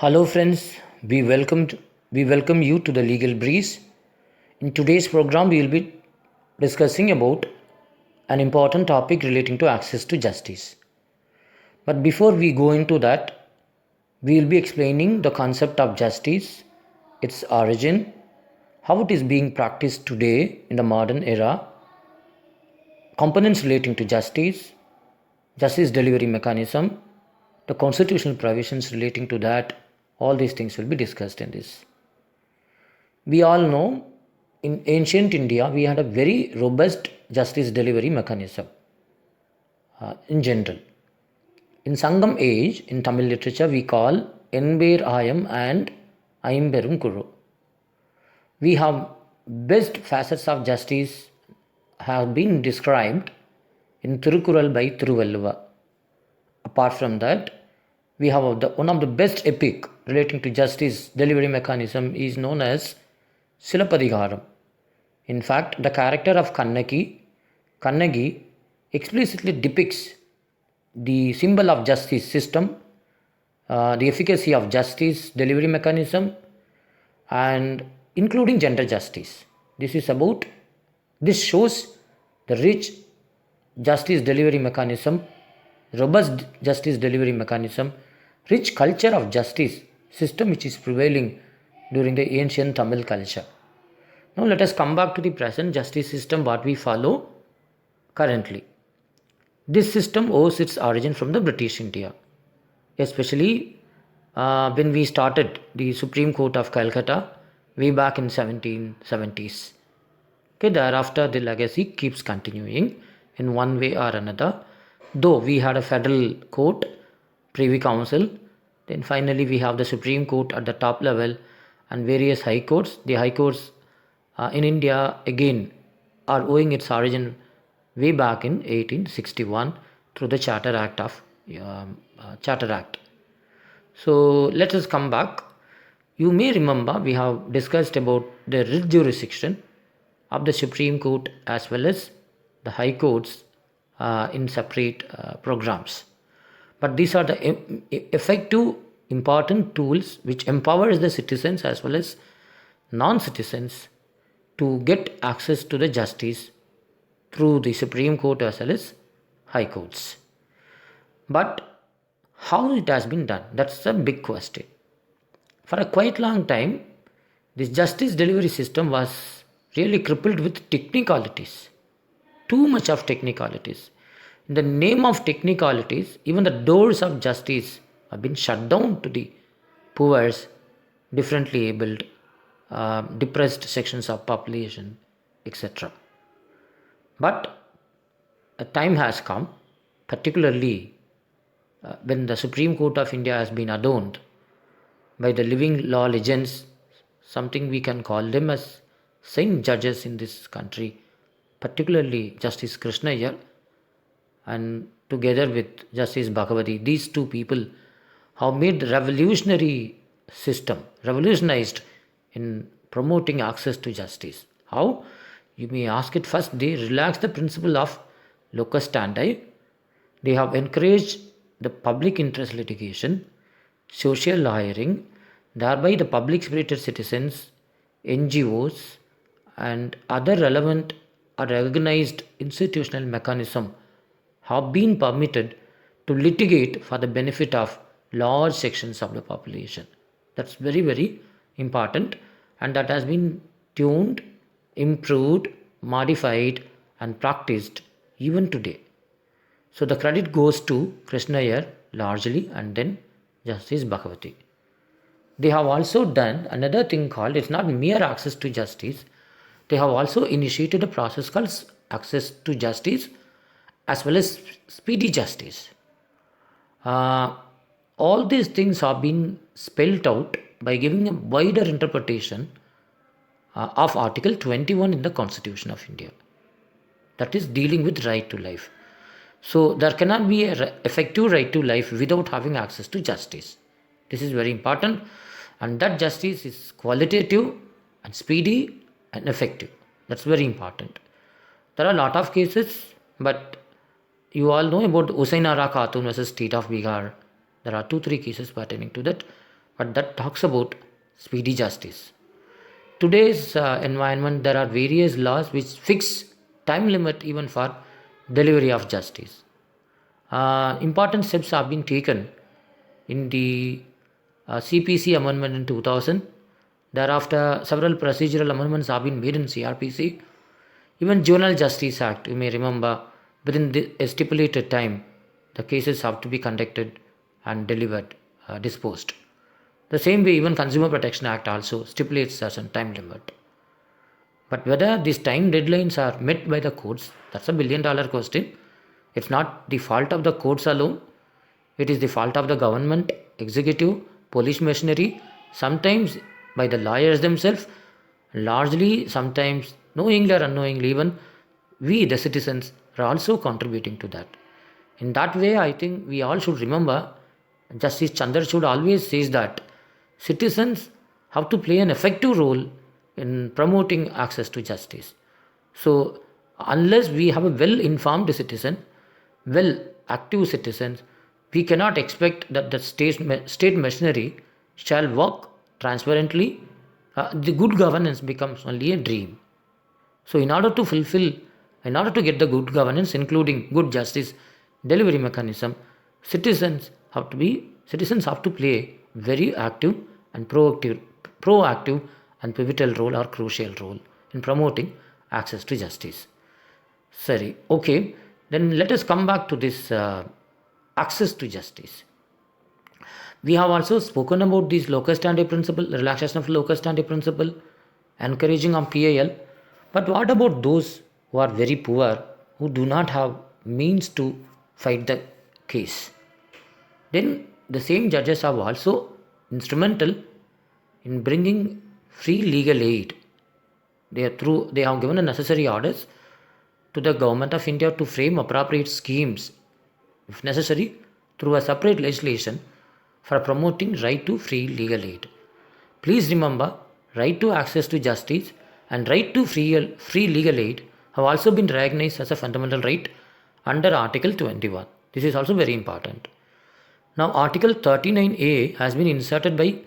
Hello, friends. We welcome you to the Legal Breeze. In today's program, we will be discussing about an important topic relating to access to justice. But before we go into that, we will be explaining the concept of justice, its origin, how it is being practiced today in the modern era, components relating to justice, justice delivery mechanism, the constitutional provisions relating to that. All these things will be discussed in this. We all know in ancient India we had a very robust justice delivery mechanism in general. In Sangam age, in Tamil literature, we call Enber Ayam and Aimberum Kuru. We have best facets of justice have been described in Tirukural by Thiruvalluva. Apart from that, we have one of the best epic relating to justice delivery mechanism is known as Silapadikaram. In fact, the character of Kannagi explicitly depicts the symbol of justice system, the efficacy of justice delivery mechanism, and including gender justice. This shows the rich justice delivery mechanism, robust justice delivery mechanism, rich culture of justice system which is prevailing during the ancient Tamil culture. Now let us come back to the present justice system what we follow currently. This system owes its origin from the British India, especially when we started the Supreme Court of Calcutta way back in 1770s. Okay, thereafter the legacy keeps continuing in one way or another. Though we had a federal court, Privy Council, then finally we have the Supreme Court at the top level and various high courts. The high courts in India again are owing its origin way back in 1861 through the Charter Act of Charter Act. So let us come back. You may remember we have discussed about the writ jurisdiction of the Supreme Court as well as the high courts in separate programs. But these are the effective, important tools which empowers the citizens as well as non-citizens to get access to the justice through the Supreme Court as well as high courts. But how it has been done? That's a big question. For a quite long time, this justice delivery system was really crippled with technicalities. Too much of technicalities. In the name of technicalities, even the doors of justice have been shut down to the poor, differently abled, depressed sections of population, etc. But a time has come, particularly when the Supreme Court of India has been adorned by the living law legends, something we can call them as saint judges in this country, particularly Justice Krishna Iyer and together with Justice Bhagavati. These two people have made revolutionary system, revolutionized in promoting access to justice. How? You may ask it first. They relaxed the principle of locus standi. They have encouraged the public interest litigation, social lawyering, thereby the public spirited citizens, NGOs, and other relevant or recognized institutional mechanism have been permitted to litigate for the benefit of large sections of the population. That's very, very important, and that has been tuned, improved, modified, and practiced even today. So the credit goes to Krishna Iyer largely and then Justice Bhagavati. They have also done another thing called, it's not mere access to justice, they have also initiated a process called access to justice as well as speedy justice. All these things have been spelled out by giving a wider interpretation of Article 21 in the Constitution of India, that is dealing with right to life. So there cannot be an effective right to life without having access to justice. This is very important, and that justice is qualitative and speedy and effective. That's very important. There are a lot of cases, but you all know about Hussain Ara Khatun versus State of Bihar. There are 2-3 cases pertaining to that. but that talks about speedy justice. Today's environment, there are various laws which fix time limit even for delivery of justice. Important steps have been taken in the CPC amendment in 2000. Thereafter, several procedural amendments have been made in CRPC. Even Juvenile Justice Act, you may remember, within a stipulated time, the cases have to be conducted and delivered, disposed. The same way, even Consumer Protection Act also stipulates certain time limit. But whether these time deadlines are met by the courts, that's $1 billion question. It's not the fault of the courts alone. It is the fault of the government, executive, police machinery, sometimes by the lawyers themselves, largely sometimes knowingly or unknowingly, even we, the citizens, are also contributing to that. In that way, I think we all should remember Justice Chandrachud always says that citizens have to play an effective role in promoting access to justice. So, unless we have a well informed citizen, well active citizens, we cannot expect that the state machinery shall work transparently. The good governance becomes only a dream. So, in order to get the good governance, including good justice delivery mechanism, citizens have to play very active and proactive and pivotal role or crucial role in promoting access to justice. Sorry, okay. Then let us come back to this access to justice. We have also spoken about this locus standi principle, relaxation of locus standi principle, encouraging of PAL. But what about those who are very poor, who do not have means to fight the case? Then the same judges are also instrumental in bringing free legal aid. They have given the necessary orders to the government of India to frame appropriate schemes, if necessary, through a separate legislation for promoting right to free legal aid. Please remember, right to access to justice and right to free legal aid have also been recognized as a fundamental right under Article 21. This is also very important. Now, Article 39A has been inserted by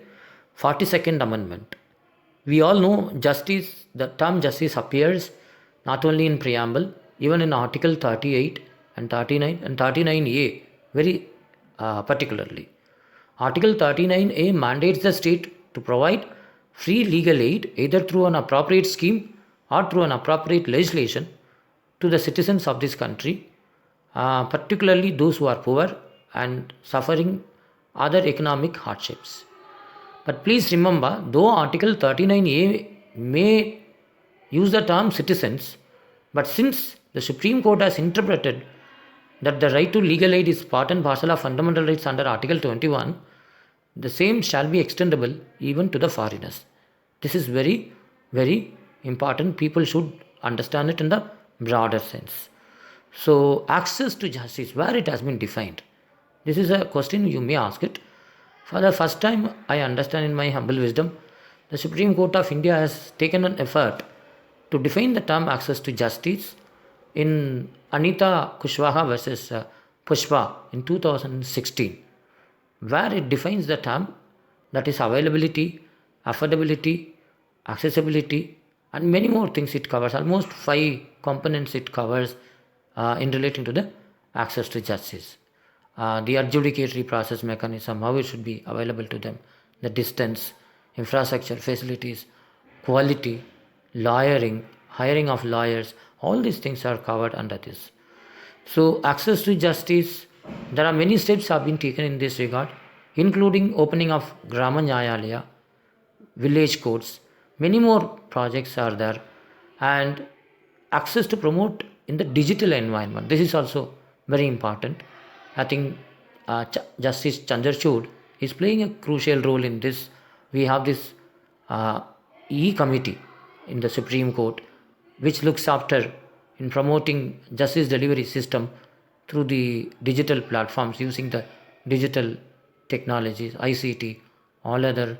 42nd Amendment. We all know justice, the term justice appears not only in preamble, even in Article 38 and 39 and 39A very particularly. Article 39A mandates the state to provide free legal aid either through an appropriate scheme or through an appropriate legislation to the citizens of this country, particularly those who are poor and suffering other economic hardships. But please remember, though Article 39A may use the term citizens, but since the Supreme Court has interpreted that the right to legal aid is part and parcel of fundamental rights under Article 21, the same shall be extendable even to the foreigners. This is very, very important. People should understand it in the broader sense. So, access to justice, where it has been defined. This is a question you may ask it. For the first time, I understand in my humble wisdom, the Supreme Court of India has taken an effort to define the term access to justice in Anita Kushwaha versus Pushpa in 2016, where it defines the term, that is availability, affordability, accessibility, and many more things it covers. Almost 5 components it covers in relating to the access to justice. The adjudicatory process mechanism, how it should be available to them, the distance, infrastructure, facilities, quality, lawyering, hiring of lawyers, all these things are covered under this. So, access to justice, there are many steps have been taken in this regard, including opening of Grama Nyayalaya, village courts, many more projects are there, and access to promote in the digital environment. This is also very important. I think Justice Chandrachud is playing a crucial role in this. We have this E-committee in the Supreme Court, which looks after in promoting justice delivery system through the digital platforms using the digital technologies, ICT, all other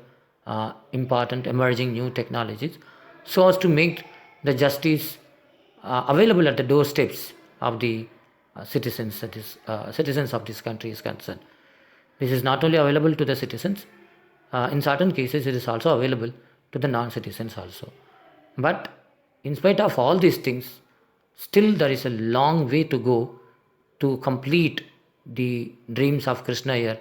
important emerging new technologies, so as to make the justice available at the doorsteps of the citizens of this country is concerned. This is not only available to the citizens, In certain cases, it is also available to the non-citizens also. But in spite of all these things, still there is a long way to go to complete the dreams of Krishna here,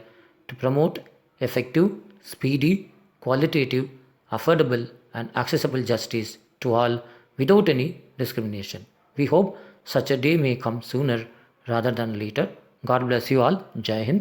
to promote effective, speedy, qualitative, affordable and accessible justice to all without any discrimination. We hope such a day may come sooner rather than later. God bless you all. Jai Hind.